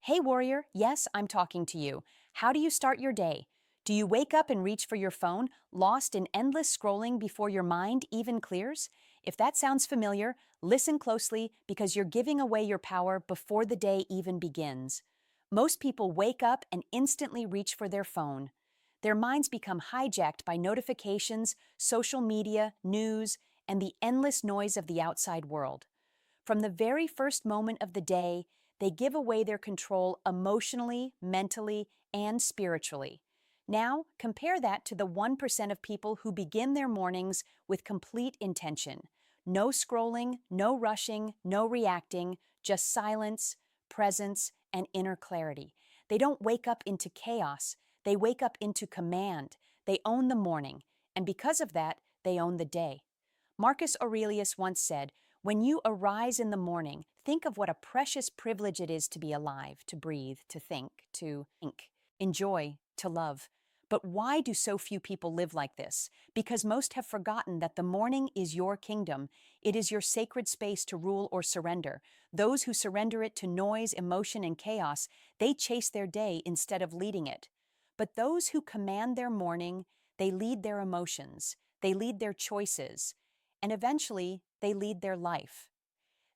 Hey, warrior, yes, I'm talking to you. How do you start your day? Do you wake up and reach for your phone, lost in endless scrolling before your mind even clears? If that sounds familiar, listen closely because you're giving away your power before the day even begins. Most people wake up and instantly reach for their phone. Their minds become hijacked by notifications, social media, news, and the endless noise of the outside world. From the very first moment of the day, they give away their control emotionally, mentally, and spiritually. Now, compare that to the 1% of people who begin their mornings with complete intention. No scrolling, no rushing, no reacting, just silence, presence, and inner clarity. They don't wake up into chaos, they wake up into command. They own the morning, and because of that, they own the day. Marcus Aurelius once said, "When you arise in the morning, think of what a precious privilege it is to be alive, to breathe, to think, enjoy, to love." But why do so few people live like this? Because most have forgotten that the morning is your kingdom. It is your sacred space to rule or surrender. Those who surrender it to noise, emotion, and chaos, they chase their day instead of leading it. But those who command their morning, they lead their emotions, they lead their choices, and eventually they lead their life.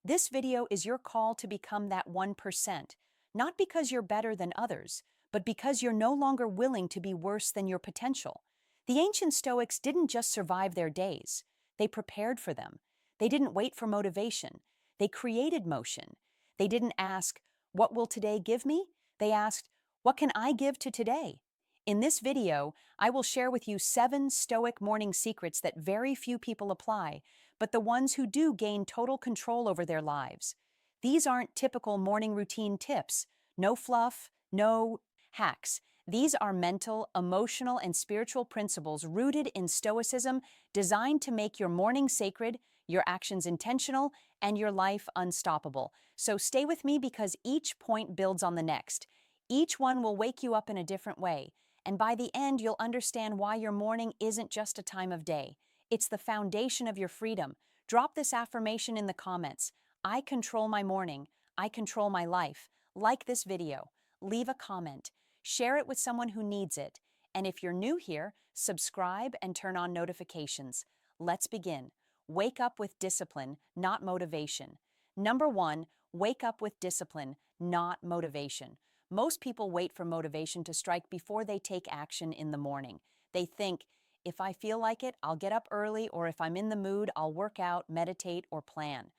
This video is your call to become that 1%, not because you're better than others, but because you're no longer willing to be worse than your potential. The ancient Stoics didn't just survive their days, they prepared for them. They didn't wait for motivation, they created motion. They didn't ask, "What will today give me?" They asked, "What can I give to today?" In this video, I will share with you 7 Stoic morning secrets that very few people apply, but the ones who do gain total control over their lives. These aren't typical morning routine tips. No fluff, no hacks. These are mental, emotional, and spiritual principles rooted in Stoicism, designed to make your morning sacred, your actions intentional, and your life unstoppable. So stay with me because each point builds on the next. Each one will wake you up in a different way. And by the end, you'll understand why your morning isn't just a time of day. It's the foundation of your freedom. Drop this affirmation in the comments. I control my morning. I control my life. Like this video. Leave a comment. Share it with someone who needs it. And if you're new here, subscribe and turn on notifications. Let's begin. Wake up with discipline, not motivation. Number 1, wake up with discipline, not motivation. Most people wait for motivation to strike before they take action in the morning. They think, if I feel like it, I'll get up early, or if I'm in the mood, I'll work out, meditate, or plan.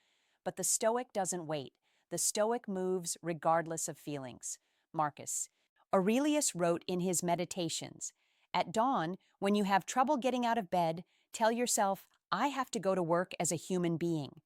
But the Stoic doesn't wait. The Stoic moves regardless of feelings. Marcus Aurelius wrote in his Meditations, "At dawn, when you have trouble getting out of bed, tell yourself, I have to go to work as a human being."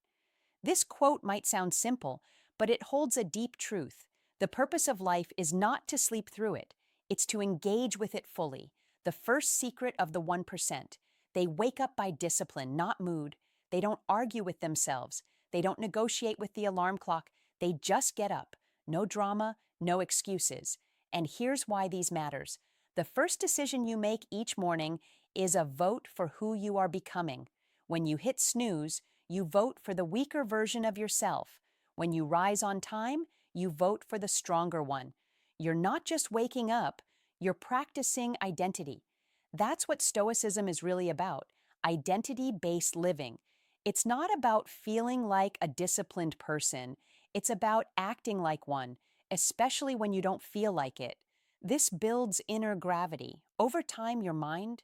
This quote might sound simple, but it holds a deep truth. The purpose of life is not to sleep through it, it's to engage with it fully. The first secret of the 1%. They wake up by discipline, not mood. They don't argue with themselves. They don't negotiate with the alarm clock. They just get up. No drama, no excuses. And here's why these matters. The first decision you make each morning is a vote for who you are becoming. When you hit snooze, you vote for the weaker version of yourself. When you rise on time, you vote for the stronger one. You're not just waking up, you're practicing identity. That's what Stoicism is really about, identity-based living. It's not about feeling like a disciplined person. It's about acting like one, especially when you don't feel like it. This builds inner gravity. Over time, your mind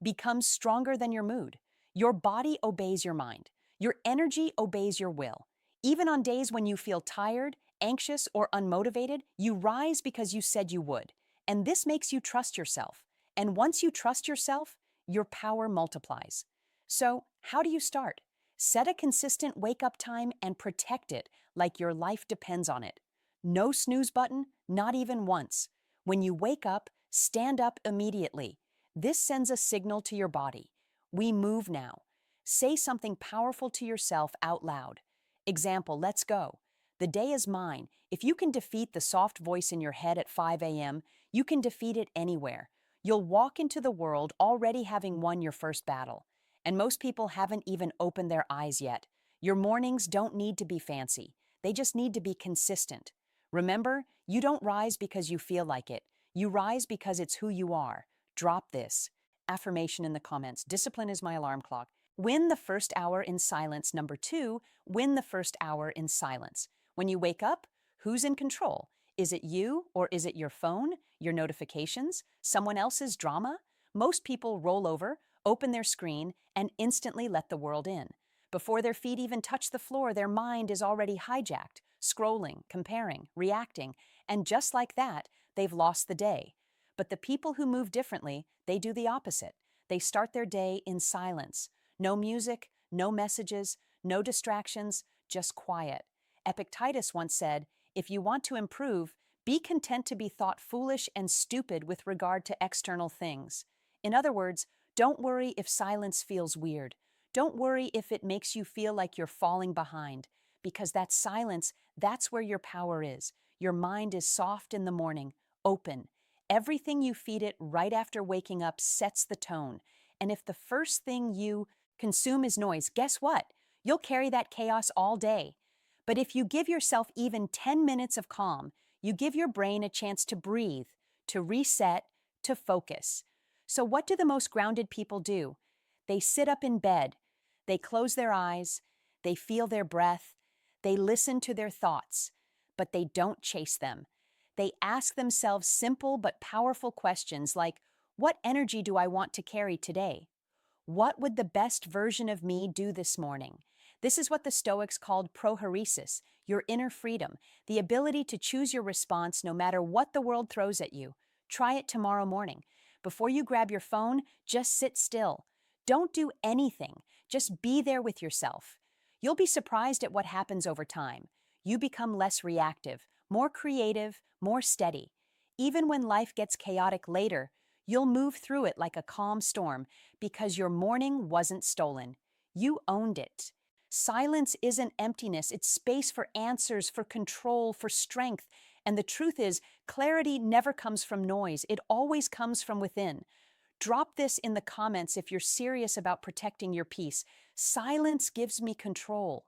becomes stronger than your mood. Your body obeys your mind. Your energy obeys your will. Even on days when you feel tired, anxious, or unmotivated, you rise because you said you would. And this makes you trust yourself. And once you trust yourself, your power multiplies. So, how do you start? Set a consistent wake-up time and protect it like your life depends on it. No snooze button, not even once. When you wake up, stand up immediately. This sends a signal to your body. We move now. Say something powerful to yourself out loud. Example, let's go. The day is mine. If you can defeat the soft voice in your head at 5 a.m., you can defeat it anywhere. You'll walk into the world already having won your first battle. And most people haven't even opened their eyes yet. Your mornings don't need to be fancy. They just need to be consistent. Remember, you don't rise because you feel like it. You rise because it's who you are. Drop this. Affirmation in the comments. Discipline is my alarm clock. Win the first hour in silence. Number 2, win the first hour in silence. When you wake up, who's in control? Is it you, or is it your phone, your notifications, someone else's drama? Most people roll over, open their screen, and instantly let the world in. Before their feet even touch the floor, their mind is already hijacked, scrolling, comparing, reacting, and just like that, they've lost the day. But the people who move differently, they do the opposite. They start their day in silence. No music, no messages, no distractions, just quiet. Epictetus once said, "If you want to improve, be content to be thought foolish and stupid with regard to external things." In other words, don't worry if silence feels weird. Don't worry if it makes you feel like you're falling behind, because that silence, that's where your power is. Your mind is soft in the morning, open. Everything you feed it right after waking up sets the tone. And if the first thing you consume is noise, guess what? You'll carry that chaos all day. But if you give yourself even 10 minutes of calm, you give your brain a chance to breathe, to reset, to focus. So what do the most grounded people do? They sit up in bed, they close their eyes, they feel their breath, they listen to their thoughts, but they don't chase them. They ask themselves simple but powerful questions like, what energy do I want to carry today? What would the best version of me do this morning? This is what the Stoics called prohairesis, your inner freedom, the ability to choose your response no matter what the world throws at you. Try it tomorrow morning. Before you grab your phone, just sit still. Don't do anything. Just be there with yourself. You'll be surprised at what happens over time. You become less reactive, more creative, more steady. Even when life gets chaotic later, you'll move through it like a calm storm because your morning wasn't stolen. You owned it. Silence isn't emptiness, it's space for answers, for control, for strength. And the truth is, clarity never comes from noise, it always comes from within. Drop this in the comments if you're serious about protecting your peace. Silence gives me control.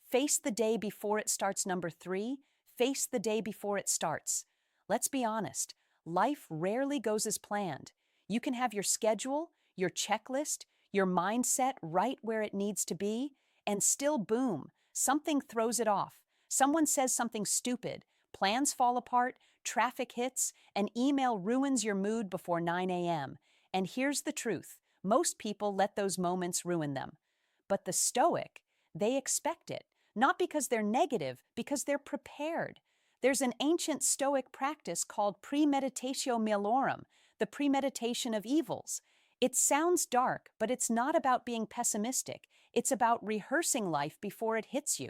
Face the day before it starts. Number 3, face the day before it starts. Let's be honest, life rarely goes as planned. You can have your schedule, your checklist, your mindset right where it needs to be, and still boom, something throws it off. Someone says something stupid, plans fall apart, traffic hits, an email ruins your mood before 9 a.m. And here's the truth, most people let those moments ruin them. But the Stoic, they expect it, not because they're negative, because they're prepared. There's an ancient Stoic practice called premeditatio malorum, the premeditation of evils. It sounds dark, but it's not about being pessimistic. It's about rehearsing life before it hits you.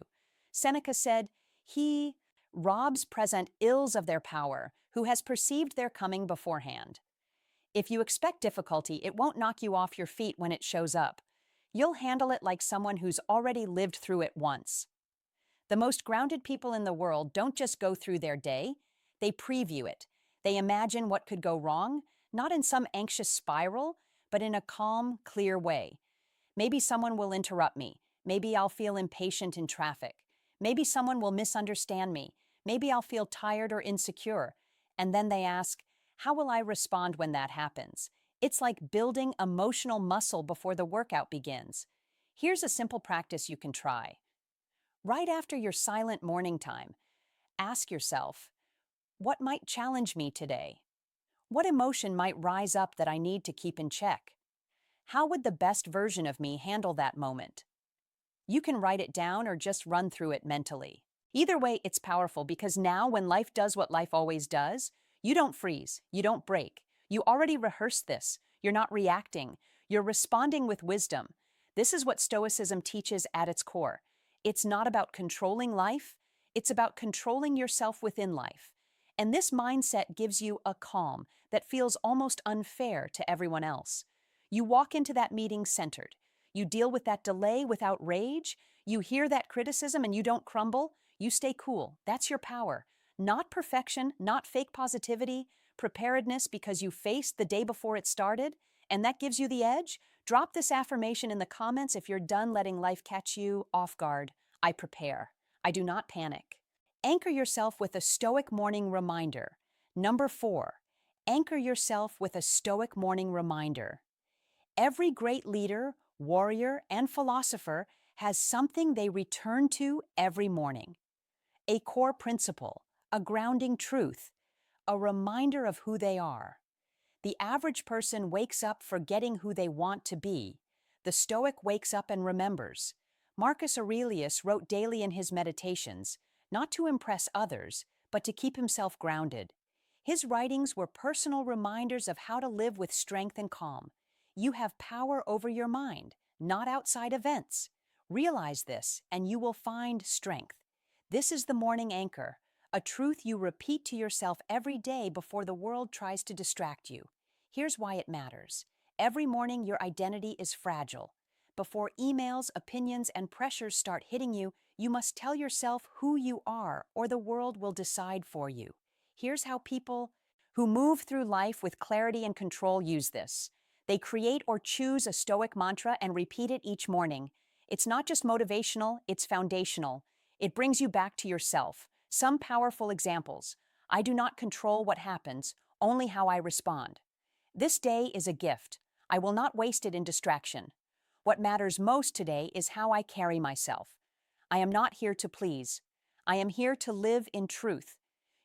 Seneca said, "He robs present ills of their power, who has perceived their coming beforehand." If you expect difficulty, it won't knock you off your feet when it shows up. You'll handle it like someone who's already lived through it once. The most grounded people in the world don't just go through their day, they preview it. They imagine what could go wrong, not in some anxious spiral, but in a calm, clear way. Maybe someone will interrupt me. Maybe I'll feel impatient in traffic. Maybe someone will misunderstand me. Maybe I'll feel tired or insecure. And then they ask, how will I respond when that happens? It's like building emotional muscle before the workout begins. Here's a simple practice you can try. Right after your silent morning time, ask yourself, what might challenge me today? What emotion might rise up that I need to keep in check? How would the best version of me handle that moment? You can write it down or just run through it mentally. Either way, it's powerful because now when life does what life always does, you don't freeze, you don't break. You already rehearsed this. You're not reacting. You're responding with wisdom. This is what Stoicism teaches at its core. It's not about controlling life, it's about controlling yourself within life. And this mindset gives you a calm that feels almost unfair to everyone else. You walk into that meeting centered. You deal with that delay without rage. You hear that criticism and you don't crumble. You stay cool. That's your power. Not perfection, not fake positivity, preparedness because you faced the day before it started, and that gives you the edge. Drop this affirmation in the comments if you're done letting life catch you off guard. I prepare. I do not panic. Anchor yourself with a Stoic morning reminder. Number 4. Anchor yourself with a Stoic morning reminder. Every great leader, warrior, and philosopher has something they return to every morning. A core principle, a grounding truth, a reminder of who they are. The average person wakes up forgetting who they want to be. The Stoic wakes up and remembers. Marcus Aurelius wrote daily in his meditations, not to impress others, but to keep himself grounded. His writings were personal reminders of how to live with strength and calm. You have power over your mind, not outside events. Realize this, and you will find strength. This is the morning anchor, a truth you repeat to yourself every day before the world tries to distract you. Here's why it matters. Every morning, your identity is fragile. Before emails, opinions, and pressures start hitting you, you must tell yourself who you are, or the world will decide for you. Here's how people who move through life with clarity and control use this. They create or choose a Stoic mantra and repeat it each morning. It's not just motivational, it's foundational. It brings you back to yourself. Some powerful examples. I do not control what happens, only how I respond. This day is a gift. I will not waste it in distraction. What matters most today is how I carry myself. I am not here to please. I am here to live in truth.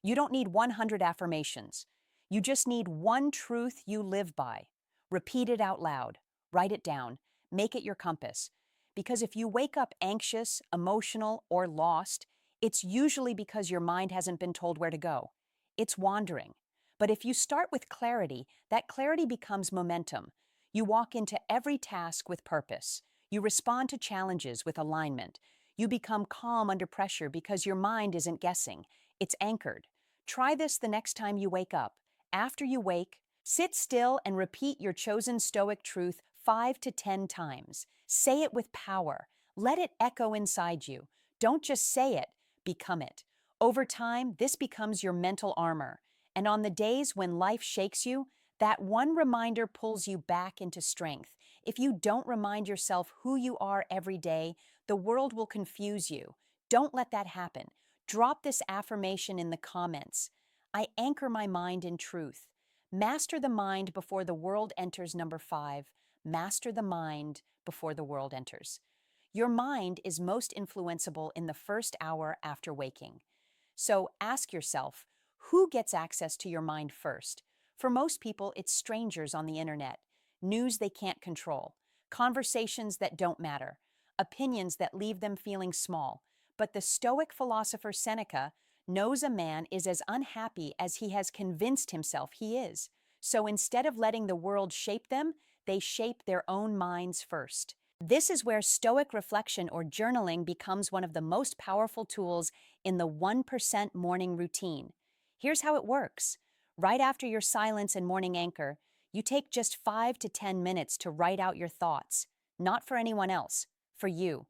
You don't need 100 affirmations. You just need one truth you live by. Repeat it out loud. Write it down. Make it your compass. Because if you wake up anxious, emotional, or lost, it's usually because your mind hasn't been told where to go. It's wandering. But if you start with clarity, that clarity becomes momentum. You walk into every task with purpose. You respond to challenges with alignment. You become calm under pressure because your mind isn't guessing. It's anchored. Try this the next time you wake up. After you wake, sit still and repeat your chosen Stoic truth 5 to 10 times. Say it with power. Let it echo inside you. Don't just say it, become it. Over time, this becomes your mental armor. And on the days when life shakes you, that one reminder pulls you back into strength. If you don't remind yourself who you are every day, the world will confuse you. Don't let that happen. Drop this affirmation in the comments. I anchor my mind in truth. Master the mind before the world enters. Number 5. Master the mind before the world enters. Your mind is most influenceable in the first hour after waking. So ask yourself, who gets access to your mind first? For most people, it's strangers on the internet, news they can't control, conversations that don't matter, opinions that leave them feeling small. But the Stoic philosopher Seneca knows a man is as unhappy as he has convinced himself he is. So instead of letting the world shape them, they shape their own minds first. This is where Stoic reflection or journaling becomes one of the most powerful tools in the 1% morning routine. Here's how it works. Right after your silence and morning anchor, you take just 5 to 10 minutes to write out your thoughts, not for anyone else, for you.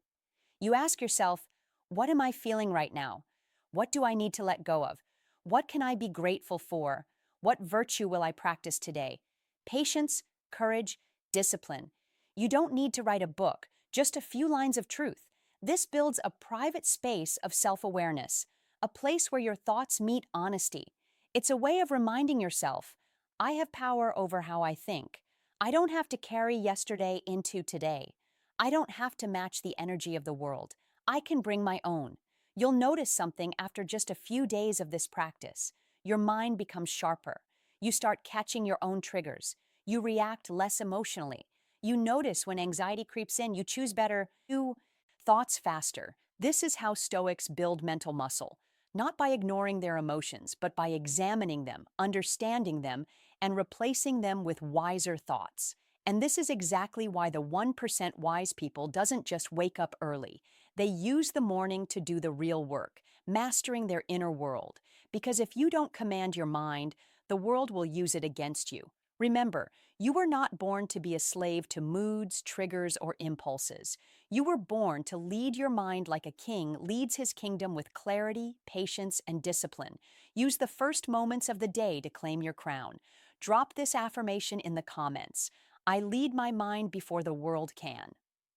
You ask yourself, what am I feeling right now? What do I need to let go of? What can I be grateful for? What virtue will I practice today? Patience, courage, discipline. You don't need to write a book, just a few lines of truth. This builds a private space of self-awareness, a place where your thoughts meet honesty. It's a way of reminding yourself, I have power over how I think. I don't have to carry yesterday into today. I don't have to match the energy of the world. I can bring my own. You'll notice something after just a few days of this practice. Your mind becomes sharper. You start catching your own triggers. You react less emotionally. You notice when anxiety creeps in, you choose better, you thoughts faster. This is how Stoics build mental muscle, not by ignoring their emotions, but by examining them, understanding them, and replacing them with wiser thoughts. And this is exactly why the 1% wise people doesn't just wake up early. They use the morning to do the real work, mastering their inner world. Because if you don't command your mind, the world will use it against you. Remember, you were not born to be a slave to moods, triggers, or impulses. You were born to lead your mind like a king leads his kingdom with clarity, patience, and discipline. Use the first moments of the day to claim your crown. Drop this affirmation in the comments. I lead my mind before the world can.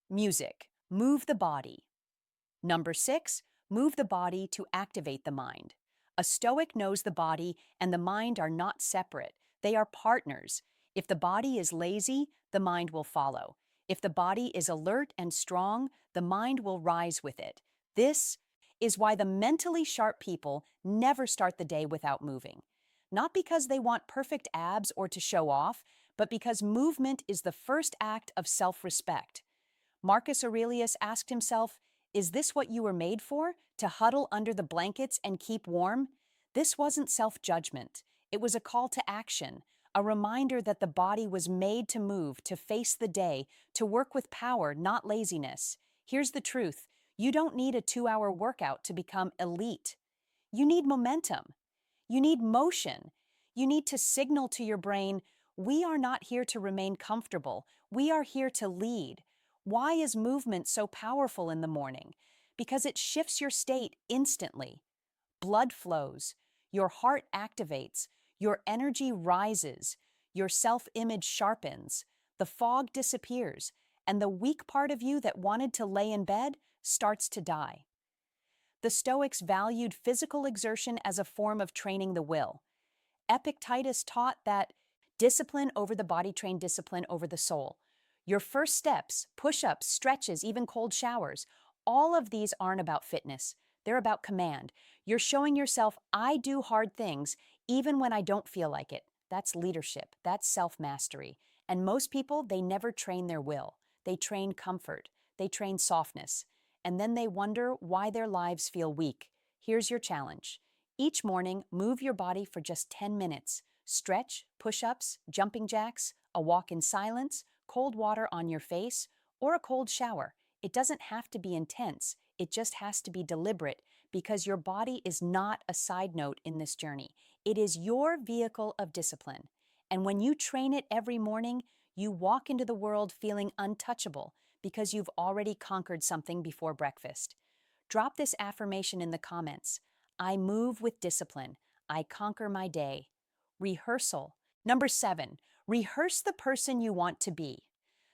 Music. Move the body. Number 6. Move the body to activate the mind. A Stoic knows the body and the mind are not separate. They are partners. If the body is lazy, the mind will follow. If the body is alert and strong, the mind will rise with it. This is why the mentally sharp people never start the day without moving. Not because they want perfect abs or to show off, but because movement is the first act of self-respect. Marcus Aurelius asked himself, "Is this what you were made for? To huddle under the blankets and keep warm?" This wasn't self-judgment. It was a call to action, a reminder that the body was made to move, to face the day, to work with power, not laziness. Here's the truth. You don't need a 2-hour workout to become elite. You need momentum. You need motion. You need to signal to your brain, we are not here to remain comfortable. We are here to lead. Why is movement so powerful in the morning? Because it shifts your state instantly. Blood flows, your heart activates, your energy rises, your self-image sharpens, the fog disappears, and the weak part of you that wanted to lay in bed starts to die. The Stoics valued physical exertion as a form of training the will. Epictetus taught that discipline over the body trained discipline over the soul. Your first steps, push-ups, stretches, even cold showers, all of these aren't about fitness. They're about command. You're showing yourself, I do hard things even when I don't feel like it. That's leadership. That's self-mastery. And most people, they never train their will. They train comfort. They train softness. And then they wonder why their lives feel weak. Here's your challenge. Each morning, move your body for just 10 minutes. Stretch, push-ups, jumping jacks, a walk in silence, cold water on your face, or a cold shower. It doesn't have to be intense. It just has to be deliberate because your body is not a side note in this journey. It is your vehicle of discipline. And when you train it every morning, you walk into the world feeling untouchable because you've already conquered something before breakfast. Drop this affirmation in the comments. I move with discipline. I conquer my day. Rehearsal. Number 7, rehearse the person you want to be.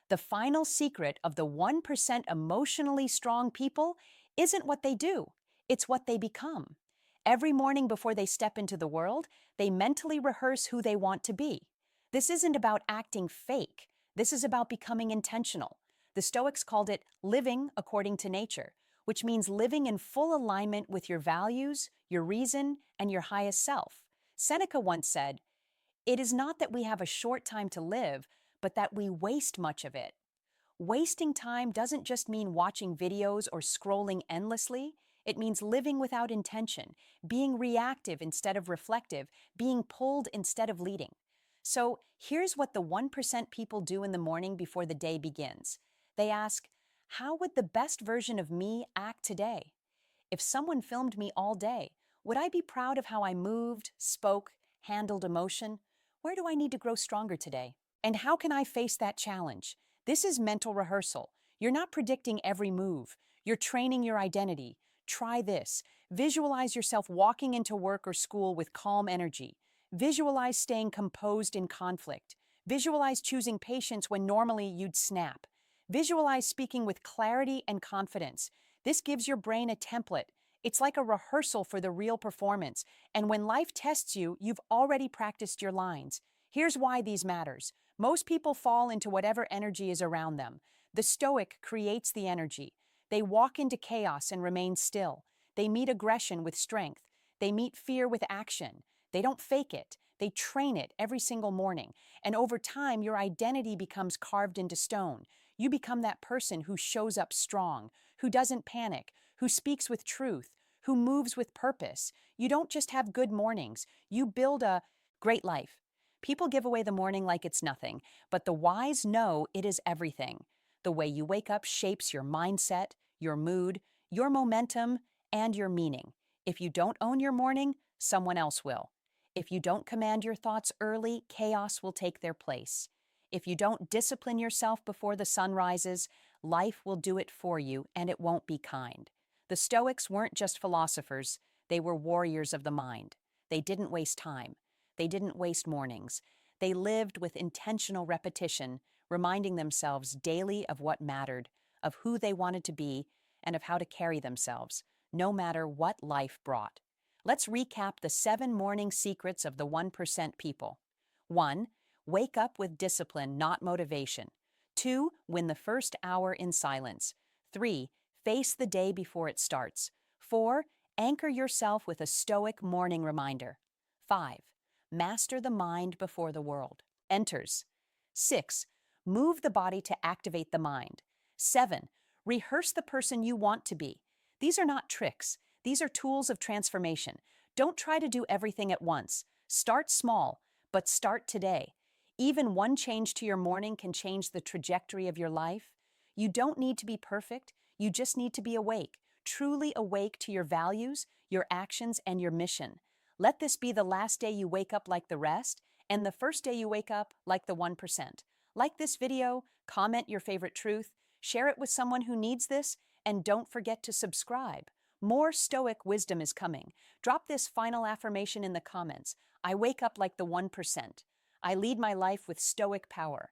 The final secret of the 1% emotionally strong people isn't what they do, it's what they become. Every morning before they step into the world, they mentally rehearse who they want to be. This isn't about acting fake. This is about becoming intentional. The Stoics called it living according to nature, which means living in full alignment with your values, your reason, and your highest self. Seneca once said, "It is not that we have a short time to live, but that we waste much of it." Wasting time doesn't just mean watching videos or scrolling endlessly. It means living without intention, being reactive instead of reflective, being pulled instead of leading. So here's what the 1% people do in the morning before the day begins. They ask, how would the best version of me act today? If someone filmed me all day, would I be proud of how I moved, spoke, handled emotion? Where do I need to grow stronger today? And how can I face that challenge? This is mental rehearsal. You're not predicting every move. You're training your identity. Try this. Visualize yourself walking into work or school with calm energy. Visualize staying composed in conflict. Visualize choosing patience when normally you'd snap. Visualize speaking with clarity and confidence. This gives your brain a template. It's like a rehearsal for the real performance. And when life tests you, you've already practiced your lines. Here's why these matters. Most people fall into whatever energy is around them. The Stoic creates the energy. They walk into chaos and remain still. They meet aggression with strength. They meet fear with action. They don't fake it. They train it every single morning. And over time, your identity becomes carved into stone. You become that person who shows up strong, who doesn't panic, who speaks with truth, who moves with purpose. You don't just have good mornings. You build a great life. People give away the morning like it's nothing, but the wise know it is everything. The way you wake up shapes your mindset, your mood, your momentum, and your meaning. If you don't own your morning, someone else will. If you don't command your thoughts early, chaos will take their place. If you don't discipline yourself before the sun rises, life will do it for you, and it won't be kind. The Stoics weren't just philosophers, they were warriors of the mind. They didn't waste time. They didn't waste mornings. They lived with intentional repetition, reminding themselves daily of what mattered, of who they wanted to be, and of how to carry themselves. no matter what life brought. Let's recap the 7 morning secrets of the 1% people. 1. Wake up with discipline, not motivation. 2. Win the first hour in silence. 3. Face the day before it starts. 4. Anchor yourself with a stoic morning reminder. 5. Master the mind before the world enters. 6. Move the body to activate the mind. 7. Rehearse the person you want to be. These are not tricks. These are tools of transformation. Don't try to do everything at once. Start small, but start today. Even one change to your morning can change the trajectory of your life. You don't need to be perfect. You just need to be awake, truly awake to your values, your actions, and your mission. Let this be the last day you wake up like the rest, and the first day you wake up like the 1%. Like this video, comment your favorite truth, share it with someone who needs this, and don't forget to subscribe. More Stoic wisdom is coming. Drop this final affirmation in the comments. I wake up like the 1%. I lead my life with Stoic power.